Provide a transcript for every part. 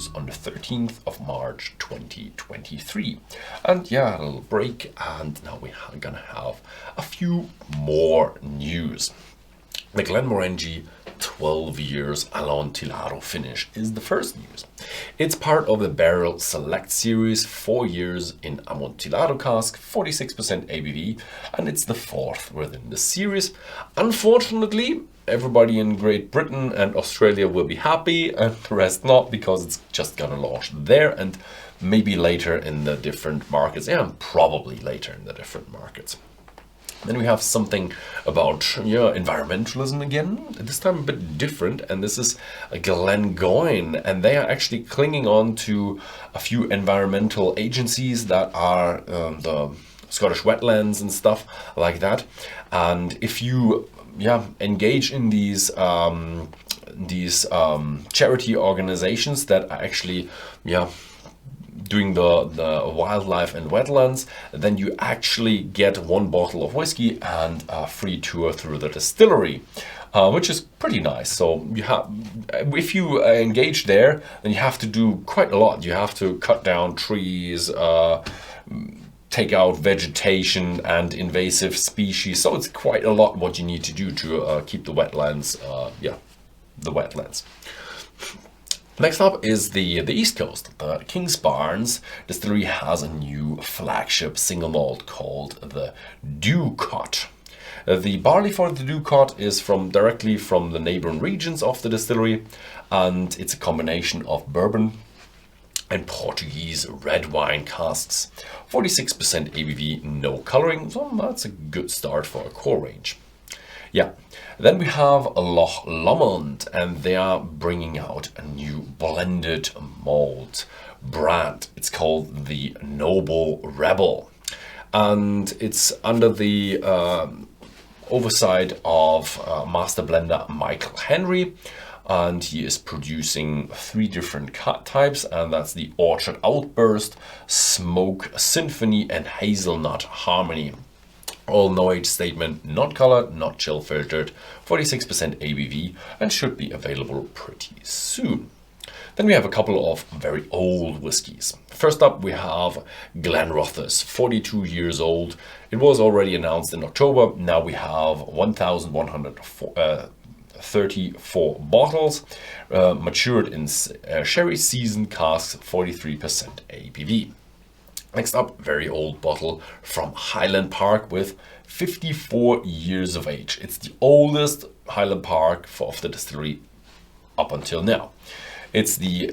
news on the 13th of March 2023. And yeah, a little break, and now we're gonna have a few more news. The Glenmorangie 12 years Amontillado finish is the first news. It's part of the Barrel Select series, 4 years in Amontillado cask, 46% ABV, and it's the fourth within the series. Unfortunately, everybody in Great Britain and Australia will be happy and the rest not, because it's just gonna launch there and maybe later in the different markets. Yeah, probably later in the different markets. Then we have something about environmentalism again, this time a bit different, and this is Glengoyne, and they are actually clinging on to a few environmental agencies that are the Scottish wetlands and stuff like that. And if you engage in these charity organizations that are actually doing the wildlife and wetlands, then you actually get 1 bottle of whiskey and a free tour through the distillery, which is pretty nice. So you have, if you engage there, then you have to do quite a lot. You have to cut down trees, take out vegetation and invasive species. So it's quite a lot what you need to do to keep the wetlands, the wetlands. Next up is the East Coast. The Kingsbarns Distillery has a new flagship single malt called the Doocot. The barley for the Doocot is directly from the neighboring regions of the distillery, and it's a combination of bourbon and Portuguese red wine casks. 46% ABV, no coloring, so that's a good start for a core range. Yeah, then we have Loch Lomond, and they are bringing out a new blended malt brand. It's called the Noble Rebel, and it's under the oversight of master blender Michael Henry, and he is producing 3 different types, and that's the Orchard Outburst, Smoke Symphony, and Hazelnut Harmony. All no age statement, not colored, not chill filtered, 46% ABV, and should be available pretty soon. Then we have a couple of very old whiskies. First up, we have Glenrothes, 42 years old. It was already announced in October. Now we have 1,134 bottles, matured in sherry seasoned casks, 43% ABV. Next up, very old bottle from Highland Park with 54 years of age. It's the oldest Highland Park of the distillery up until now. It's the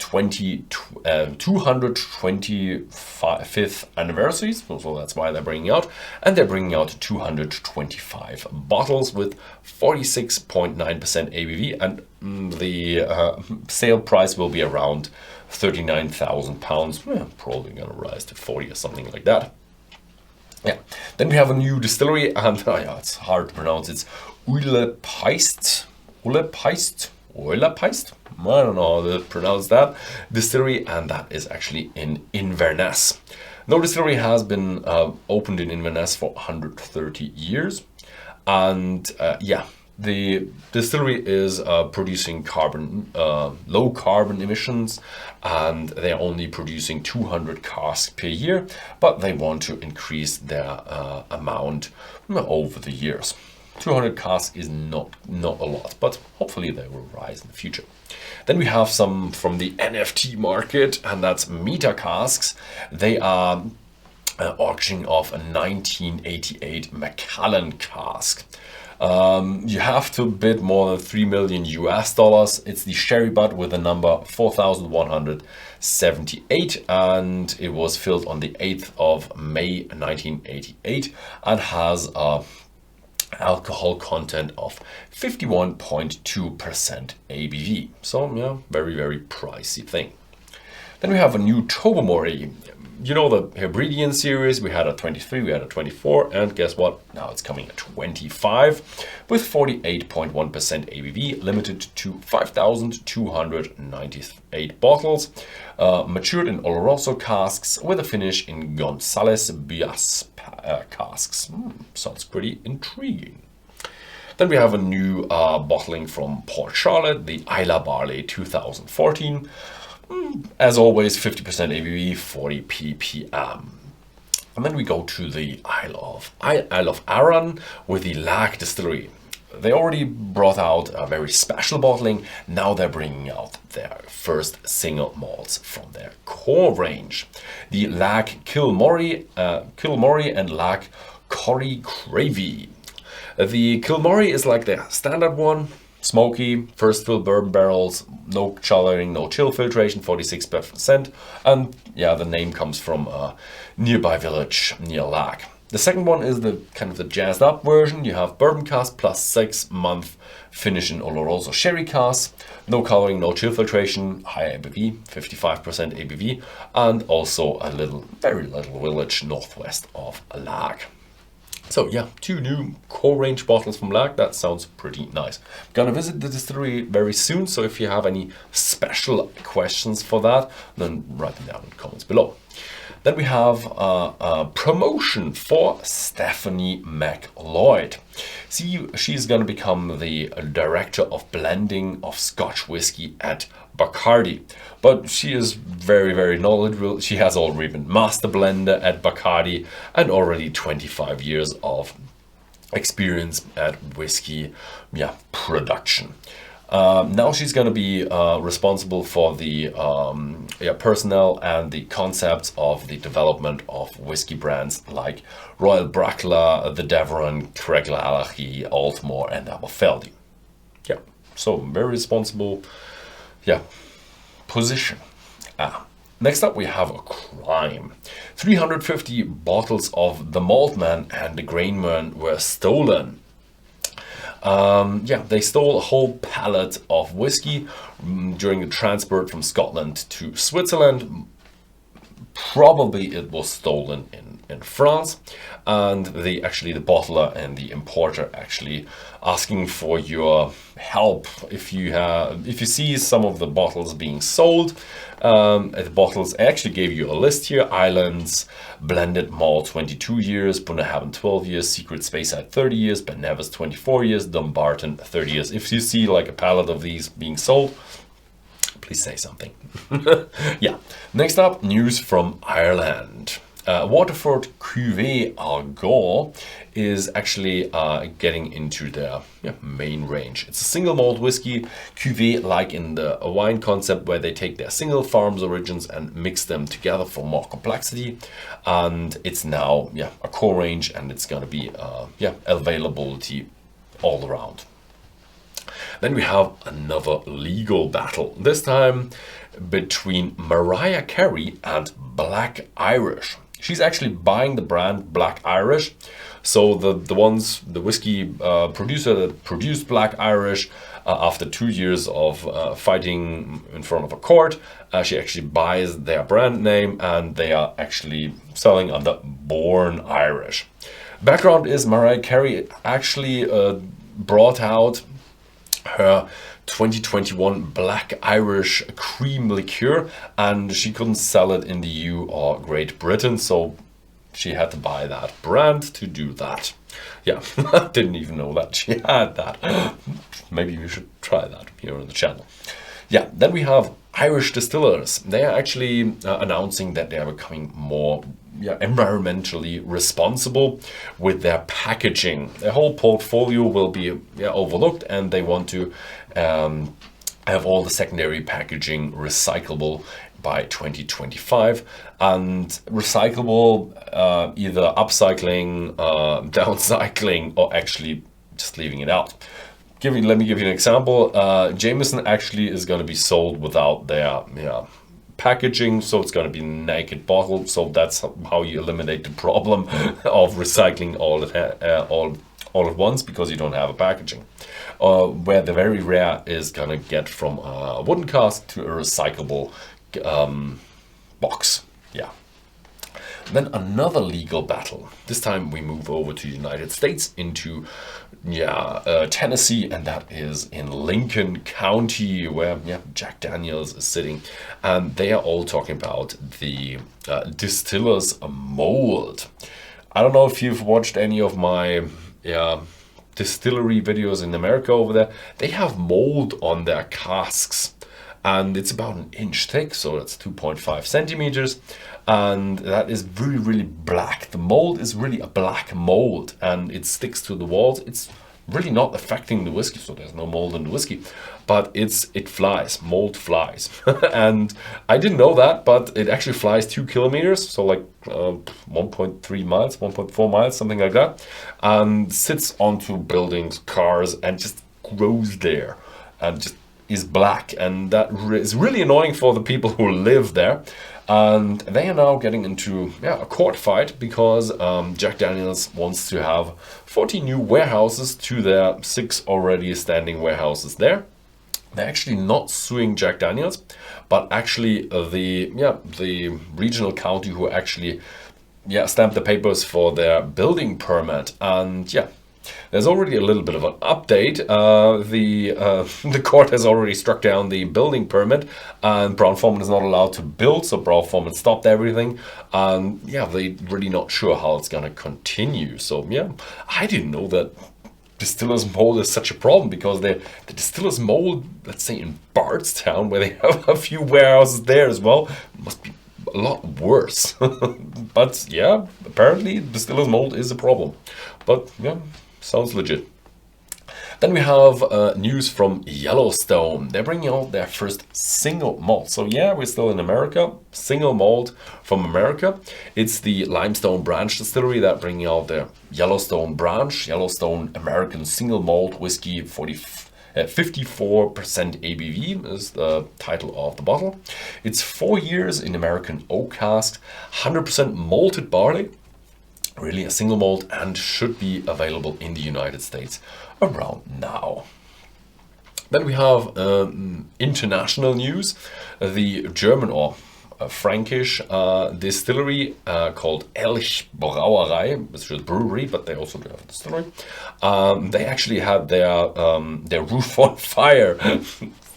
225th anniversary, so that's why they're bringing out. And they're bringing out 225 bottles with 46.9% ABV, and the sale price will be around £39,000. Probably gonna rise to 40 or something like that. Yeah. Then we have a new distillery, and it's hard to pronounce. It's Uilebheist. I don't know how to pronounce that distillery, and that is actually in Inverness. No distillery has been opened in Inverness for 130 years, and the distillery is producing low carbon emissions, and they're only producing 200 casks per year, but they want to increase their amount over the years. 200 casks is not a lot, but hopefully they will rise in the future. Then we have some from the NFT market, and that's Metacask. They are auctioning off a 1988 Macallan cask. You have to bid more than $3 million US. It's the sherry butt with the number 4178, and it was filled on the 8th of May 1988 and has a alcohol content of 51.2% ABV. So yeah, very, very pricey thing. Then we have a new Tobermory. You know the Hebridean series, we had a 23, we had a 24, and guess what? Now it's coming at 25 with 48.1% ABV, limited to 5,298 bottles, matured in Oloroso casks with a finish in Gonzales Bias casks. Sounds pretty intriguing. Then we have a new bottling from Port Charlotte, the Islay Barley 2014. As always, 50% ABV, 40 ppm. And then we go to the Isle of Arran with the Lagg Distillery. They already brought out a very special bottling. Now they're bringing out their first single malts from their core range. The Lagg Kilmory and Lagg Corrie Cravey. The Kilmory is like the standard one. Smoky, first fill bourbon barrels, no chillering, no chill filtration, 46%. And yeah, the name comes from a nearby village near Lagg. The second one is the kind of the jazzed up version. You have bourbon cask plus 6 month finish in Oloroso sherry cask. No coloring, no chill filtration, high ABV, 55% ABV, and also a very little village northwest of Lagg. So yeah, 2 new core range bottles from Lagg. That sounds pretty nice. I'm gonna visit the distillery very soon, so if you have any special questions for that, then write them down in the comments below. Then we have a promotion for Stephanie MacLeod. See, she's going to become the director of blending of Scotch whiskey at Bacardi. But she is very, very knowledgeable. She has already been master blender at Bacardi and already 25 years of experience at whiskey production. Now she's going to be responsible for the personnel and the concepts of the development of whiskey brands like Royal Bracla, the Deveron, Craigellachie, Altmore, and Aberfeldy. Yeah, so very responsible, position. Next up, we have a crime. 350 bottles of the Maltman and the Grainman were stolen. They stole a whole pallet of whiskey during the transport from Scotland to Switzerland. Probably it was stolen in France, and the bottler and the importer actually asking for your help. If you see some of the bottles being sold, the bottles, I actually gave you a list here: Islands, Blended Malt 22 years, Bunnahabhain 12 years, Secret Speyside 30 years, Ben Nevis 24 years, Dumbarton 30 years. If you see like a pallet of these being sold, please say something. Next up, news from Ireland. Waterford Cuvée Argot is actually getting into their main range. It's a single malt whiskey cuvée, like in the wine concept, where they take their single farms origins and mix them together for more complexity. And it's now a core range, and it's going to be availability all around. Then we have another legal battle, this time between Mariah Carey and Black Irish. She's actually buying the brand Black Irish. So the whiskey producer that produced Black Irish, after 2 years of fighting in front of a court, she actually buys their brand name, and they are actually selling under Born Irish. Background is Mariah Carey actually brought out her 2021 Black Irish cream liqueur, and she couldn't sell it in the EU or Great Britain, so she had to buy that brand to do that. I didn't even know that she had that. Maybe we should try that here on the channel. Then we have Irish Distillers. They are actually announcing that they are becoming more environmentally responsible with their packaging. Their whole portfolio will be overlooked, and they want to have all the secondary packaging recyclable by 2025. And recyclable, either upcycling, downcycling, or actually just leaving it out. Let me give you an example. Jameson actually is going to be sold without their packaging, so it's going to be naked bottle. So that's how you eliminate the problem of recycling all at once, because you don't have a packaging. Where the very rare is going to get from a wooden cask to a recyclable box. Then another legal battle. This time we move over to the United States, into Tennessee, and that is in Lincoln County, where Jack Daniels is sitting, and they are all talking about the Distillers Malt. I don't know if you've watched any of my distillery videos in America over there, they have mold on their casks. And it's about an inch thick, so that's 2.5 centimeters. And that is really, really black. The mold is really a black mold, and it sticks to the walls. It's really not affecting the whiskey, so there's no mold in the whiskey. But it flies, mold flies. And I didn't know that, but it actually flies 2 kilometers, so like 1.3 miles, 1.4 miles, something like that. And sits onto buildings, cars, and just grows there. And just is black, and that is really annoying for the people who live there. And they are now getting into a court fight because Jack Daniel's wants to have 40 new warehouses to their 6 already standing warehouses there. They're actually not suing Jack Daniel's, but actually the regional county who actually stamped the papers for their building permit. And there's already a little bit of an update. The court has already struck down the building permit, and Brown-Forman is not allowed to build, so Brown-Forman stopped everything. And they're really not sure how it's gonna continue. So I didn't know that distiller's mold is such a problem, because the distiller's mold, let's say in Bardstown, where they have a few warehouses there as well, must be a lot worse. But apparently distiller's mold is a problem. But sounds legit. Then we have news from Yellowstone. They're bringing out their first single malt. So we're still in America. Single malt from America. It's the Limestone Branch Distillery that bringing out their Yellowstone Branch, Yellowstone American Single Malt Whiskey, 54% ABV is the title of the bottle. It's 4 years in American oak cask, 100% malted barley. Really a single malt, and should be available in the United States around now. Then we have international news. The German or Frankish distillery called Elch Brauerei, which is brewery, but they also do have a distillery. They actually had their roof on fire.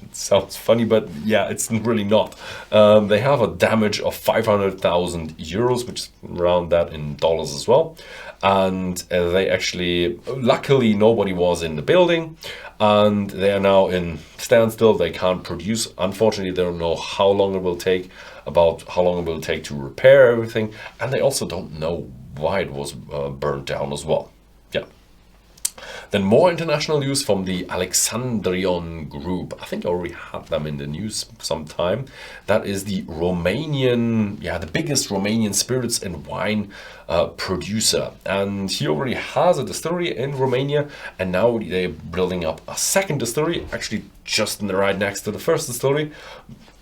It sounds funny, but it's really not. They have a damage of 500,000 euros, which is around that in dollars as well. And they actually, luckily nobody was in the building, and they are now in standstill. They can't produce. Unfortunately, they don't know how long it will take, to repair everything. And they also don't know why it was burned down as well. Then more international news from the Alexandrion Group. I think I already had them in the news sometime. That is the Romanian, the biggest Romanian spirits and wine producer. And he already has a distillery in Romania, and now they're building up a second distillery, actually just right next to the first distillery.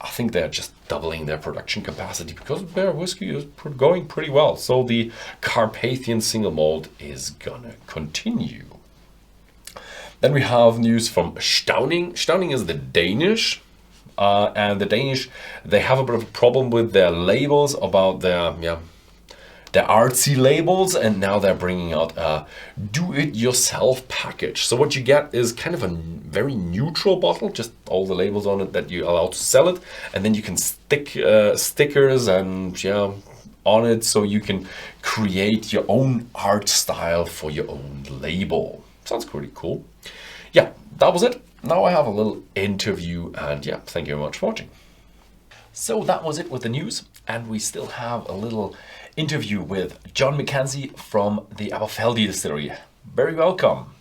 I think they're just doubling their production capacity because their whiskey is going pretty well. So the Carpathian single malt is gonna continue. Then we have news from Stauning. Stauning is the Danish, and the Danish, they have a bit of a problem with their labels, about their artsy labels, and now they're bringing out a do-it-yourself package. So what you get is kind of a very neutral bottle, just all the labels on it that you're allowed to sell it, and then you can stick stickers and on it, so you can create your own art style for your own label. Sounds pretty cool. That was it. Now I have a little interview, and thank you very much for watching. So that was it with the news, and we still have a little interview with John Mackenzie from the Aberfeldy Distillery. Very welcome.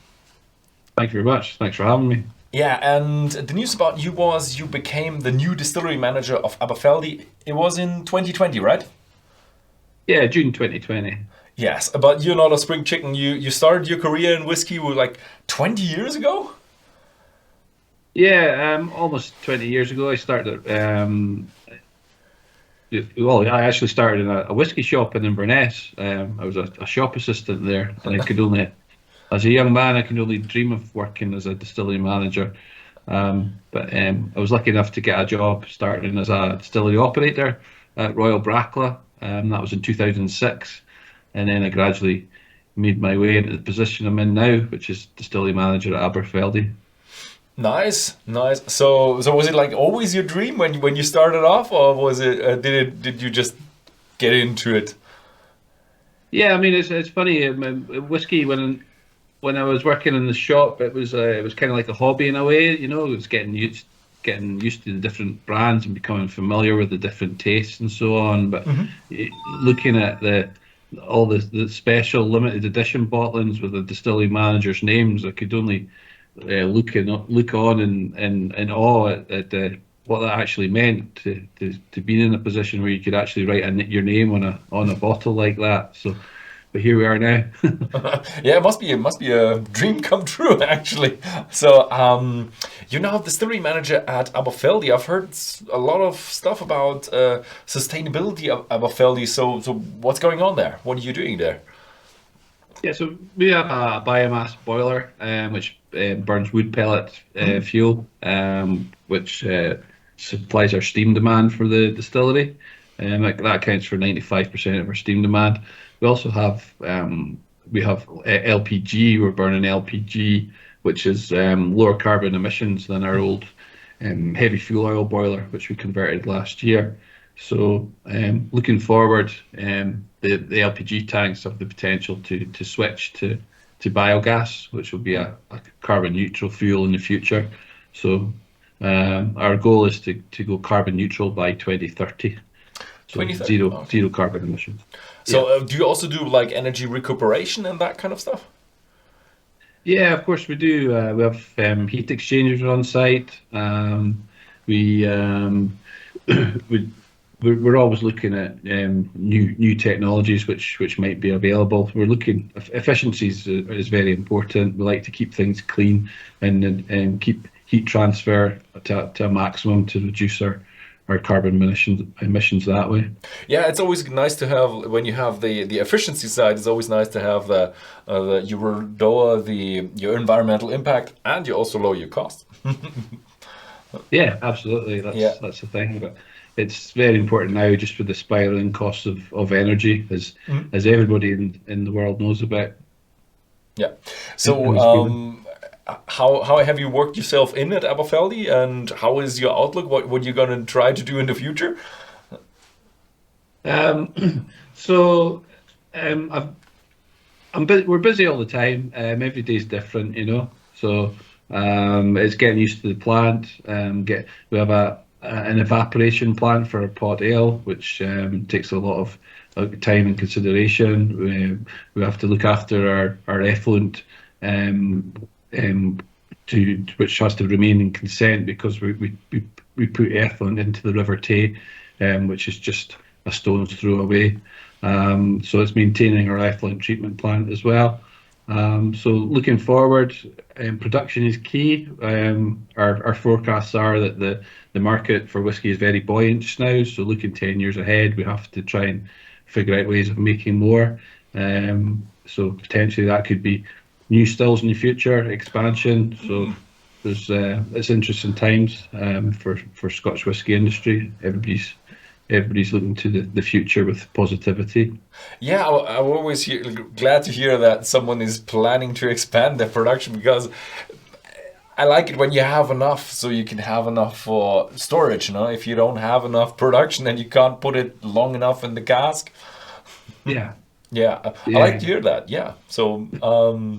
Thank you very much. Thanks for having me. And the news about you was you became the new distillery manager of Aberfeldy. It was in 2020, right? Yeah, June 2020. Yes, but you're not a spring chicken. You started your career in whiskey like 20 years ago? Yeah, almost 20 years ago I started. I actually started in a whiskey shop in Inverness. I was a shop assistant there, and I could only, as a young man, I could only dream of working as a distillery manager. But I was lucky enough to get a job starting as a distillery operator at Royal Brackla. That was in 2006. And then I gradually made my way into the position I'm in now, which is distillery manager at Aberfeldy. Nice. So was it like always your dream when you started off, or was it did you just get into it? Yeah, I mean it's funny. Whiskey, when when I was working in the shop, it was kind of like a hobby in a way. It was getting used to the different brands and becoming familiar with the different tastes and so on. But looking at all the special limited edition bottlings with the distillery managers' names, I could only look on in awe at what that actually meant to be in a position where you could actually write your name on a bottle like that. So, but here we are now. Yeah, it must be a dream come true actually. So, you're now distillery manager at Aberfeldy. I've heard a lot of stuff about sustainability of Aberfeldy. So what's going on there? What are you doing there? Yeah, so we have a biomass boiler, which burns wood pellet fuel, which supplies our steam demand for the distillery. That accounts for 95% of our steam demand. We also have LPG. We're burning LPG, which is lower carbon emissions than our old heavy fuel oil boiler, which we converted last year. So looking forward, the LPG tanks have the potential to switch to biogas, which will be a carbon neutral fuel in the future. So our goal is to go carbon neutral by 2030. So 2030. Okay. zero carbon emissions. Yeah. So, do you also do like energy recuperation and that kind of stuff? Yeah, of course we do. We have heat exchangers on site. We we we're always looking at new technologies which might be available. We're looking efficiencies is very important. We like to keep things clean and keep heat transfer to a maximum to reduce our carbon emissions that way. Yeah, it's always nice to have when you have the efficiency side. It's always nice to have you lower your environmental impact and you also lower your cost. Yeah, absolutely. Yeah. That's the thing. But it's very important now, just with the spiraling costs of energy, as everybody in the world knows about. Yeah. And So, is feeling. how have you worked yourself in at Aberfeldy, and how is your outlook? What you gonna try to do in the future? So we're busy all the time. Every day's different. So it's getting used to the plant. We have an evaporation plant for our pot ale, which takes a lot of time and consideration. We have to look after our effluent, which has to remain in consent because we put effluent into the River Tay, which is just a stone's throw away. So it's maintaining our effluent treatment plant as well. So looking forward, production is key. Our forecasts are that the market for whiskey is very buoyant just now. So looking 10 years ahead, we have to try and figure out ways of making more. So potentially that could be new stills in the future, expansion. So it's interesting times for Scotch whisky industry. Everybody's looking to the future with positivity. Yeah, I'm always glad to hear that someone is planning to expand their production because I like it when you have enough, so you can have enough for storage. If you don't have enough production, then you can't put it long enough in the cask. Yeah. Yeah, I like Yeah. to hear that. Yeah, so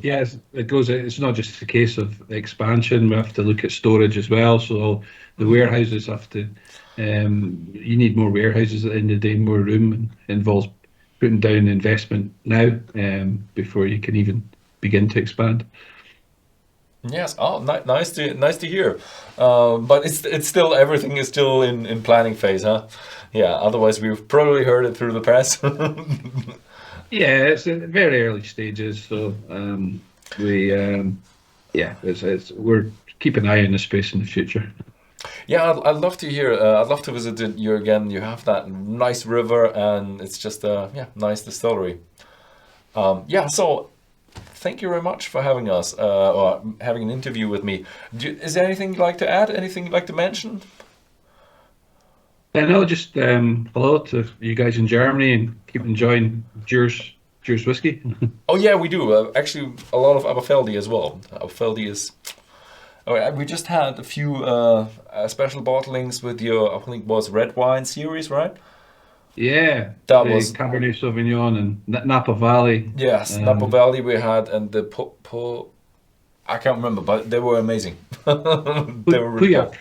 Yes, it goes. It's not just a case of expansion. We have to look at storage as well. So the warehouses have to. You need more warehouses at the end of the day. More room involves putting down investment now before you can even begin to expand. yes. Oh, nice to hear. But it's still everything is still in planning phase, huh? Yeah. Otherwise, we've probably heard it through the press. Yeah, it's at very early stages. So we, yeah, we're keeping an eye on the space in the future. Yeah, I'd love to hear. I'd love to visit you again. You have that nice river, and it's just a nice distillery. Yeah, so thank you very much for having us or having an interview with me. Is there anything you'd like to add? Anything you'd like to mention? And no, just hello to you guys in Germany and keep enjoying Deers whiskey. Oh yeah, we do. Actually, a lot of Aberfeldy as well. Aberfeldy is. Oh, yeah, we just had a few special bottlings with your, I think it was red wine series, right? Yeah, That was Cabernet Sauvignon and Napa Valley. yes, Napa Valley we had, and the I can't remember, but they were amazing. They were really good.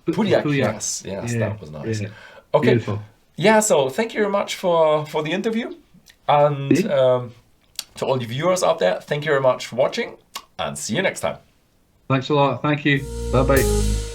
Pouillac, yes, Yeah, that was nice. yeah. Okay, Beautiful. yeah. So thank you very much for the interview, and to all the viewers out there, thank you very much for watching, and see you next time. Thanks a lot. Thank you. Bye bye.